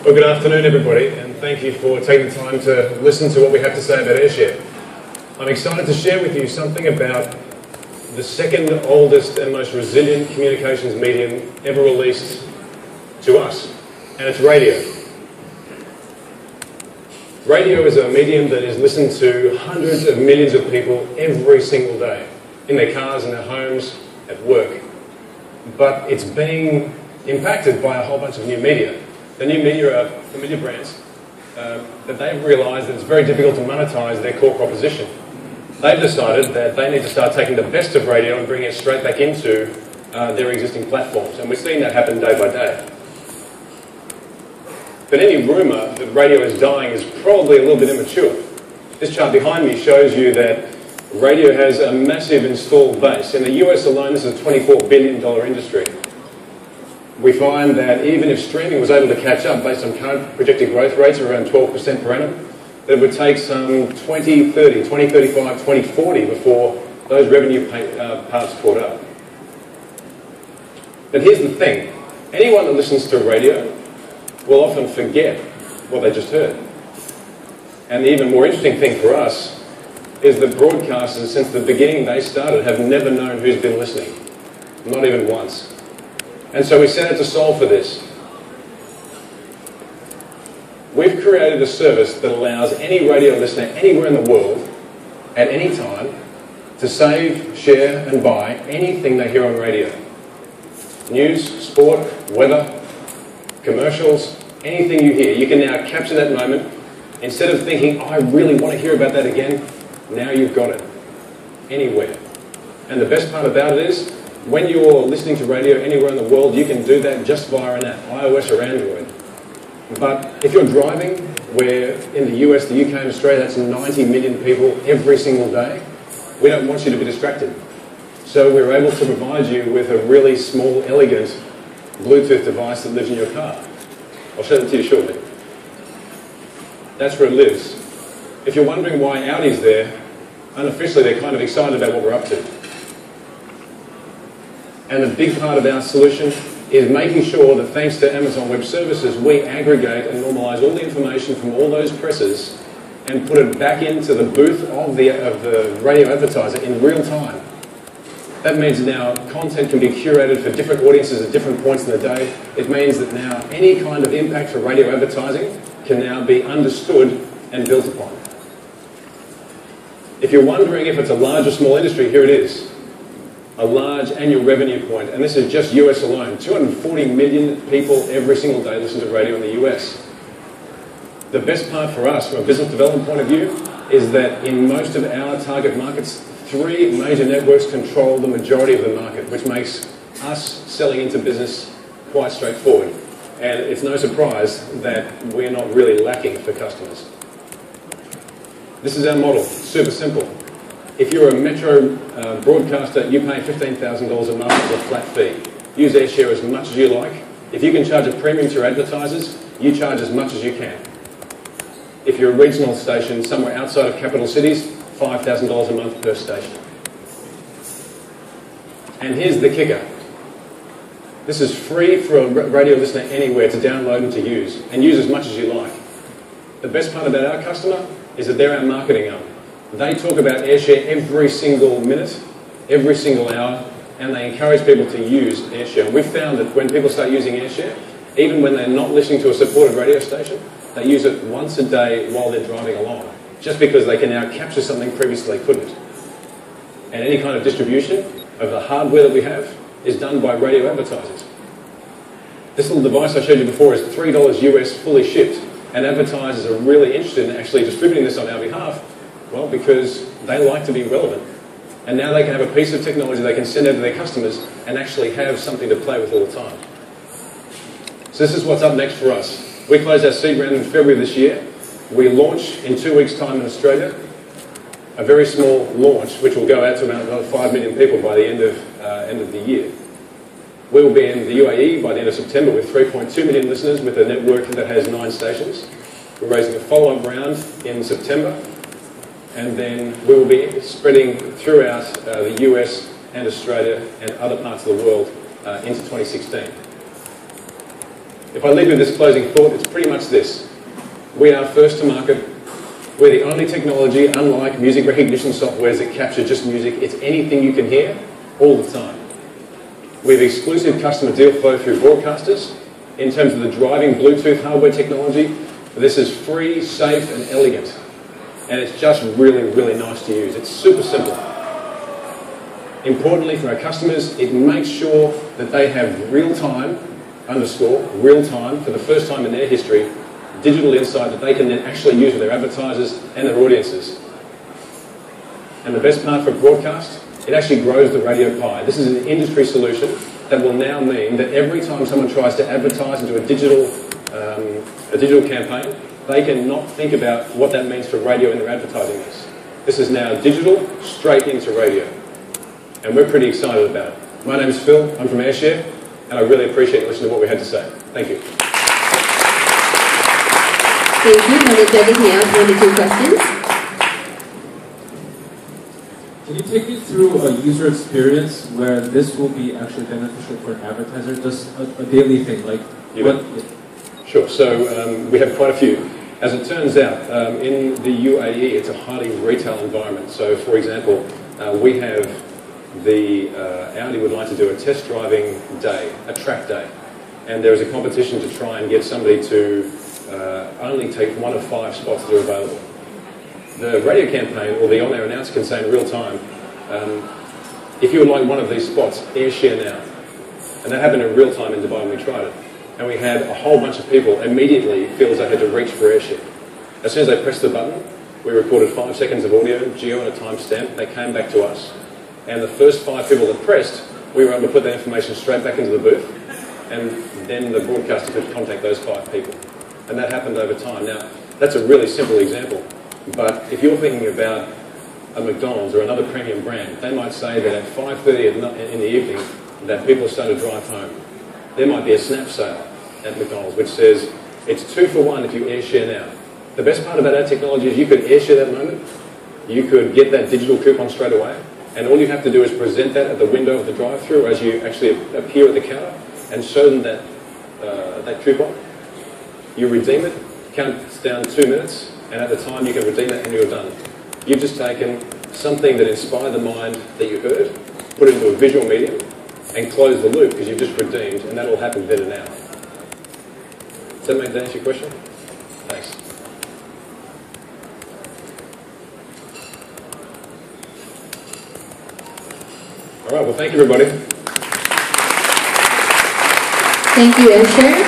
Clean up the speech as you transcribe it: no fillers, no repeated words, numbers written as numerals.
Well, good afternoon, everybody, and thank you for taking the time to listen to what we have to say about AirShr. I'm excited to share with you something about the second oldest and most resilient communications medium ever released to us, and it's radio. Radio is a medium that is listened to hundreds of millions of people every single day, in their cars, in their homes, at work. But it's being impacted by a whole bunch of new media. The new media are familiar brands, but they've realised that it's very difficult to monetise their core proposition. They've decided that they need to start taking the best of radio and bringing it straight back into their existing platforms, and we're seeing that happen day by day. But any rumour that radio is dying is probably a little bit immature. This chart behind me shows you that radio has a massive installed base. In the US alone, this is a $24 billion industry. We find that even if streaming was able to catch up based on current projected growth rates of around 12% per annum, that it would take some 2030, 2035, 2040 before those revenue parts caught up. But here's the thing. Anyone that listens to radio will often forget what they just heard. And the even more interesting thing for us is that broadcasters, since the beginning they started, have never known who's been listening. Not even once. And so we set out to solve for this. We've created a service that allows any radio listener anywhere in the world, at any time, to save, share and buy anything they hear on radio. News, sport, weather, commercials, anything you hear. You can now capture that moment. Instead of thinking, oh, I really want to hear about that again, now you've got it. Anywhere. And the best part about it is, when you're listening to radio anywhere in the world, you can do that just via an app, iOS or Android. But if you're driving, where in the US, the UK and Australia, that's 90 million people every single day, we don't want you to be distracted. So we're able to provide you with a really small, elegant Bluetooth device that lives in your car. I'll show it to you shortly. That's where it lives. If you're wondering why Audi's there, unofficially they're kind of excited about what we're up to. And a big part of our solution is making sure that thanks to Amazon Web Services, we aggregate and normalise all the information from all those presses and put it back into the booth of the radio advertiser in real time. That means now content can be curated for different audiences at different points in the day. It means that now any kind of impact for radio advertising can now be understood and built upon. If you're wondering if it's a large or small industry, here it is. A large annual revenue point, and this is just US alone. 240 million people every single day listen to radio in the US. The best part for us, from a business development point of view, is that in most of our target markets, 3 major networks control the majority of the market, which makes us selling into business quite straightforward. And it's no surprise that we're not really lacking for customers. This is our model, super simple. If you're a metro broadcaster, you pay $15,000 a month as a flat fee. Use AirShr as much as you like. If you can charge a premium to your advertisers, you charge as much as you can. If you're a regional station somewhere outside of capital cities, $5,000 a month per station. And here's the kicker. This is free for a radio listener anywhere to download and to use as much as you like. The best part about our customer is that they're our marketing arm. They talk about AirShr every single minute, every single hour, and they encourage people to use AirShr. And we've found that when people start using AirShr, even when they're not listening to a supported radio station, they use it once a day while they're driving along, just because they can now capture something previously they couldn't. And any kind of distribution of the hardware that we have is done by radio advertisers. This little device I showed you before is $3 US fully shipped, and advertisers are really interested in actually distributing this on our behalf. Well, because they like to be relevant. And now they can have a piece of technology they can send out to their customers and actually have something to play with all the time. So this is what's up next for us. We closed our seed round in February this year. We launch in 2 weeks' time in Australia. A very small launch, which will go out to about another 5 million people by the end of the year. We will be in the UAE by the end of September with 3.2 million listeners with a network that has 9 stations. We're raising a follow-up round in September. And then we will be spreading throughout the US and Australia and other parts of the world into 2016. If I leave you with this closing thought, it's pretty much this. We are first to market. We're the only technology, unlike music recognition softwares that capture just music. It's anything you can hear all the time. We have exclusive customer deal flow through broadcasters. In terms of the driving Bluetooth hardware technology, this is free, safe and elegant. And it's just really, really nice to use. It's super simple. Importantly for our customers, it makes sure that they have real-time, real-time, for the first time in their history, digital insight that they can then actually use with their advertisers and their audiences. And the best part for broadcast, it actually grows the radio pie. This is an industry solution that will now mean that every time someone tries to advertise into a digital campaign, they can not think about what that means for radio in their advertising mix. This is now digital, straight into radio. And we're pretty excited about it. My name is Phil, I'm from AirShr, and I really appreciate you listening to what we had to say. Thank you. Thank you. Now let's everything else. 1 to 2 questions. Can you take me through a user experience where this will be actually beneficial for an advertiser? Just a daily thing, like what? Sure. So we have quite a few. As it turns out, in the UAE, it's a highly retail environment. So, for example, we have Audi would like to do a test driving day, a track day, and there is a competition to try and get somebody to only take 1 of 5 spots that are available. The radio campaign, or the on-air announcer, can say in real time, if you would like one of these spots, AirShr now. And that happened in real time in Dubai when we tried it. And we had a whole bunch of people immediately feel as they had to reach for AirShr. As soon as they pressed the button, we recorded 5 seconds of audio, geo and a timestamp. They came back to us. And the first 5 people that pressed, we were able to put that information straight back into the booth. And then the broadcaster could contact those 5 people. And that happened over time. Now, that's a really simple example. But if you're thinking about a McDonald's or another premium brand, they might say that at 5:30 in the evening that people are starting to drive home. There might be a snap sale at McDonald's which says it's 2 for 1 if you AirShr now. The best part about our technology is you could AirShr that moment, you could get that digital coupon straight away, and all you have to do is present that at the window of the drive-thru as you actually appear at the counter and show them that coupon. You redeem it, counts down 2 minutes, and at the time you can redeem it and you're done. You've just taken something that inspired the mind that you heard, put it into a visual medium, and close the loop because you've just redeemed, and that will happen then and now. Does that make that answer your question? Thanks. All right, well, thank you, everybody. Thank you, AirShr.